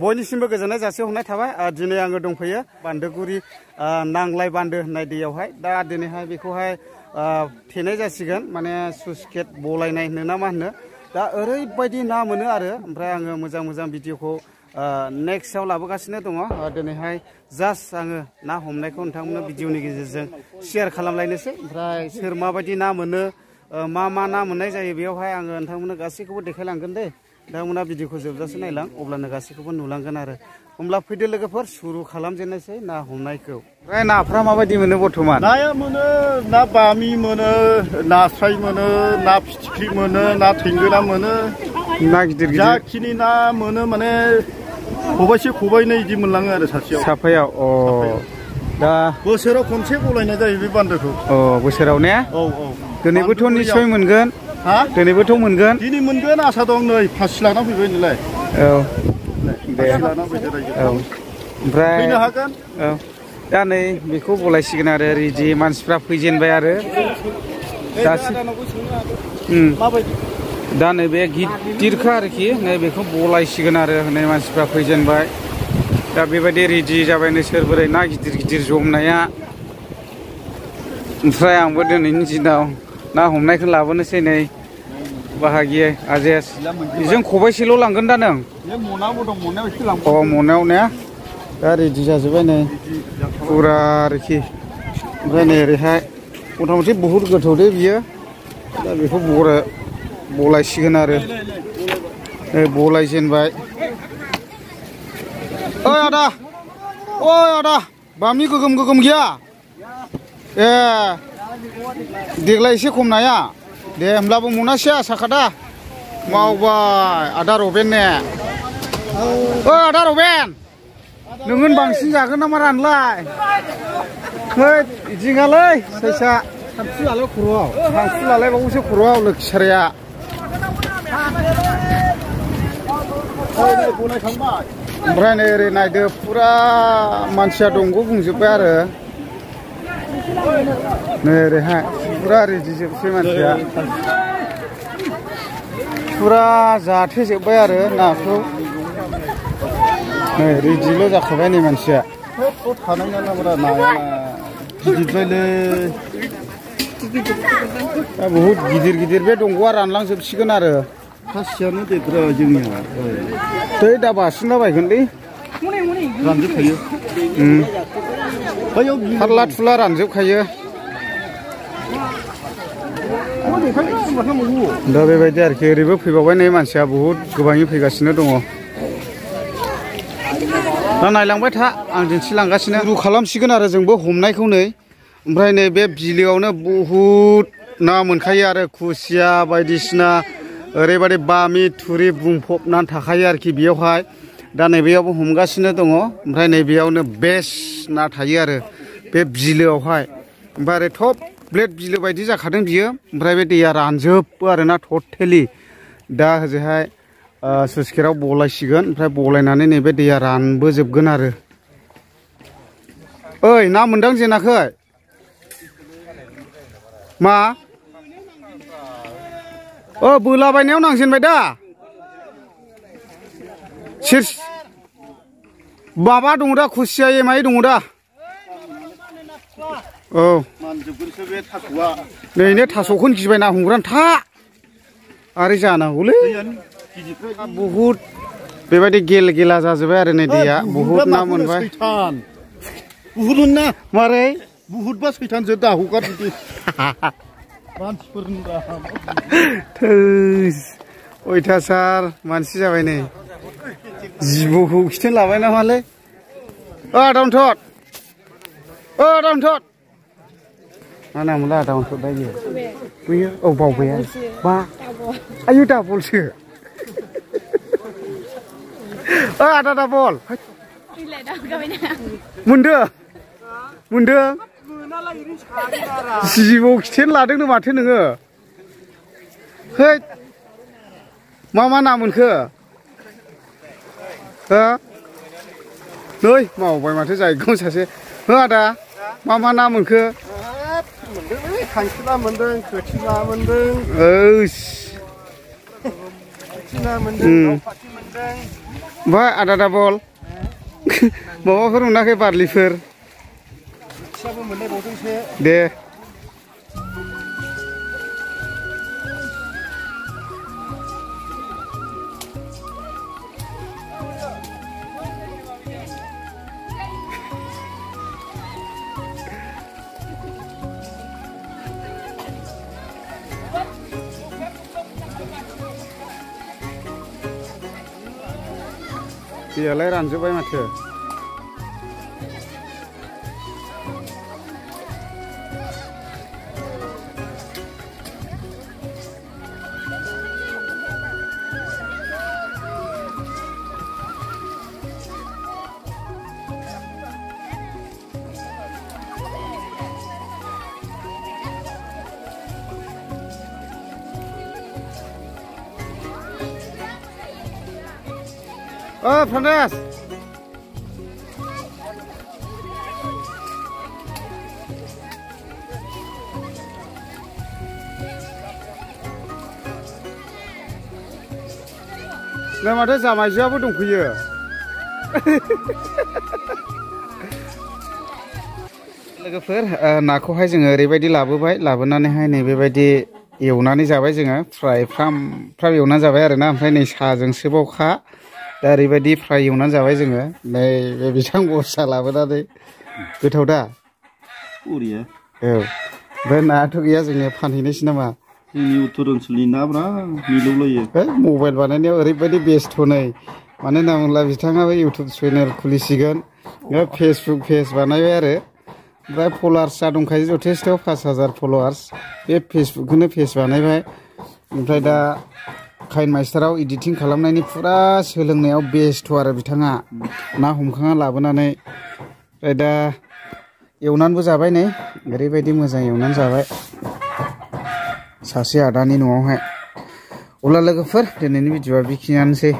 बयनिसिमबो गोजोननाय जासिहरनाय थाबाय दिनै आङो दंफैयो बान्दोगुरि नांलाय बान्दो होननाय दैयावहाय दा दिनैहाय बेखौहाय थेनाय जासिगोन माने सुइस गेट बलायनाय होनो ना मा होनो दा ओरैबायदि ना मोनो आरो ओमफ्राय आङो मोजां मोजां भिडिअखौ नेक्स्टआव लाबोगासिनो दङ दिनैहाय जास्ट आङो ना हमनायखौ नोंथांमोननो भिडिअनि गेजेरजों शेयार खालामलायनोसै ओमफ्राय सोर माबायदि ना मोनो मा ना मोननाय जायो बेयावहाय आङो नोंथांमोननो गासैखौबो देखायलांगोन दे नोंथांमोना भिडिअखौ जोबजासे नायलां अब्लानो गासैखौबो नुलांगोन आरो होमब्ला फैदो लोगोफोर सुरु खालामजेननोसै ना हमनायखौ ओमफ्राय नाफ्रा माबायदि मोनो बर्थमान नाया मोनो ना बामि मोनो नास्राय मोनो ना फिथिख्रि मोनो ना थेंगोना मोनो ना गिदिर गिदिर जाखिनि ना मोनो माने खबाइसे खबाइनै इदि मोनलाङो आरो सासेयाव साफायाव दा बोसोराव खनसे गलायनाय जायो बे बान्दोखौ बोसोराव ने औ दिनैबोथ' निस्सय मोनगोन हा दिनैबोथ' मोनगोन दिनै मोनगोन आसा दं नै फासि लाना फैबाय नोंलाय दे ओमफ्राय फैनो हागोन दा नै बेखौ बलायसिगोन आरो रेडि मानसिफ्रा फैजेनबाय आरो दा नैबे गिदिरखा आरोखि नैबेखौ बलायसिगोन आरो नै मानसिफ्रा फैजेनबाय दा बेबायदि रेडि जाबायनो सोर बोरै ना गिदिर गिदिर जमनाया ओमफ्राय आंबो दिनैनि दिनाव ना हमनायखौ लाबोनोसै नै बाहागि आजेस बेजों खबाइसेल' लांगोन दा नों मनायाव ने दा रेडि जाजोब्बाय नै फुरा आरोखि ओमफ्राय नै ओरैहाय मथा मथि बहुद गोथौ दे बियो दा बेखौ बलायसिगोन आरो बलायजेनबाय ओइ आदा बामि गोगोम गैया ए देग्लाय एसे खम नाया दे होमब्लाबो मनासे आसा खादा मावबाय आदा रबेन ने आदा रबेन नोङो बांसिन जागोन नामा रानलाय बिदि नङालै साइसा सानसु लालायबावोसो खर'आव लोखि साराया ओमफ्राय नै ओरै नायदो फुरा मानसिया दंग' बुंजोब्बाय आरो नै ओरैहाय फुरा रेडि जोबसै मानसिया फुरा जाथेजोब्बाय आरो नाखौ नै रेडिल' जाखाबाय नै मानसिया थानाय नालाब्रा नाया गिदिरद्रायलै दा बहुद गिदिर बे दंग'आ रानलांजोबसिगोन आरो फासियानो देद्रा जोंनिया दै दा बारसिनलाबायगोनलै रानजोबखायो थारला थुला रानजोबखायो दा बेबायदि आरोखि ओरैबो फैबावबाय नै मानसिया बहुद गोबाङै फैगासिनो दङ दा नायलांबाय था आं दिन्थिलांगासिनो रुु खालामसिगोन आरो जोंबो हमनायखौ नै ओमफ्राय नै बे बिलोआवनो बहुद ना मोनखायो आरो खुसिया बायदिसिना ओरैबायदि बामि थुरि बुंफबनानै थाखायो आरोखि बेयावहाय दा नैबेयावबो हमगासिनो दङ ओमफ्राय नैबेयावनो बेस्ट ना थायो आरो बे बिलोआवहाय ओमफ्राय ओरै टप ब्लेड बिलो बायदि जाखादों बियो ओमफ्राय बे दैया रानजोबो आरोना टटेलि दा ओजोंहाय सुइस गेटआव बलायसिगोन ओमफ्राय बलायनानै नैबे दैया रानबोजोबगोन आरो ओइ ना मोनदां जेनाखै मा बोलाबायनायाव नांजेनबाय दा माबा दङ दा खुसिया एमाय दङ दा नैनो थास'खौनो गिबाय ना हमग्रानो था आरो जानांगौलै बहुद बेबायदि गेला जाजोब्बाय आरो नै दैया बहुद ना मोनबाय बहुद ना मारै बहुद बा सैथानसो दाहगार बिदि अयथासार मानसि जाबाय नै जिबौखौ खिथेन लाबाय नामालै आदामथद मा नामोनलाय आदामथद दा बैयो बावबाय आं मा आयु दाबलसो आदा दाबल मोनदों जिबौ खिथेन लादोंनो माथो नोङो है मा ना मोनखो नै मावबाय माथो जायगायाव सासे आदा मा ना मोनखो खांखिला मोनदों खोथिला मोनदों ओमफ्राय आदा डाबल माबाफोर मोनाखै बारलिफोर दे दैयालाय रानजोब्बाय माथो Frandas nah माथो जामाइजोआबो दंफैयो लोगोफोर नाखौहाय जोङो ओरैबायदि लाबोबाय लाबोनानैहाय नै बेबायदि एवनानै जाबाय जोङो फ्राय फ्राम एवनानै जाबाय आरोना ओमफ्राय नै साजोंसो बावखा दा ओरैबायदि फ्राय एवनानै जाबाय जोङो नै बे बिथां बरसा लाबोनानै गोथाव दा बरिया औ ओमफ्राय नायाथ' गैया जोङो फानहैनोसै नामा जोंनि उत्तर ओनसोलनि नाब्रा मिलौलायो मबाइल बानायनायाव ओरैबायदि बेस्थ' नै मानो होनना बुङोब्ला बिथाङाबो इउटुब चेनेल खुलिसिगोन फेसबुक पेज बानायबाय आरो ओमफ्राय फल'वार्सआ दंखायो जथेस्थ' 5000 फल'वार्स बे फेसबुकखौनो पेज बानायबाय ओमफ्राय दा काइन मास्टाराव एडिटिं खालामनायनि फुरा सोलोंनायाव बेस्थ' आरो बिथाङा ना हमखांना लाबोनानै ओमफ्राय दा एवनानैबो जाबाय नै ओरैबायदि मोजां एवनानै जाबाय सासे आदानि न'आवहाय अब्ला लोगोफोर दिनैनि भिडिअ'आ बेखिनियानोसै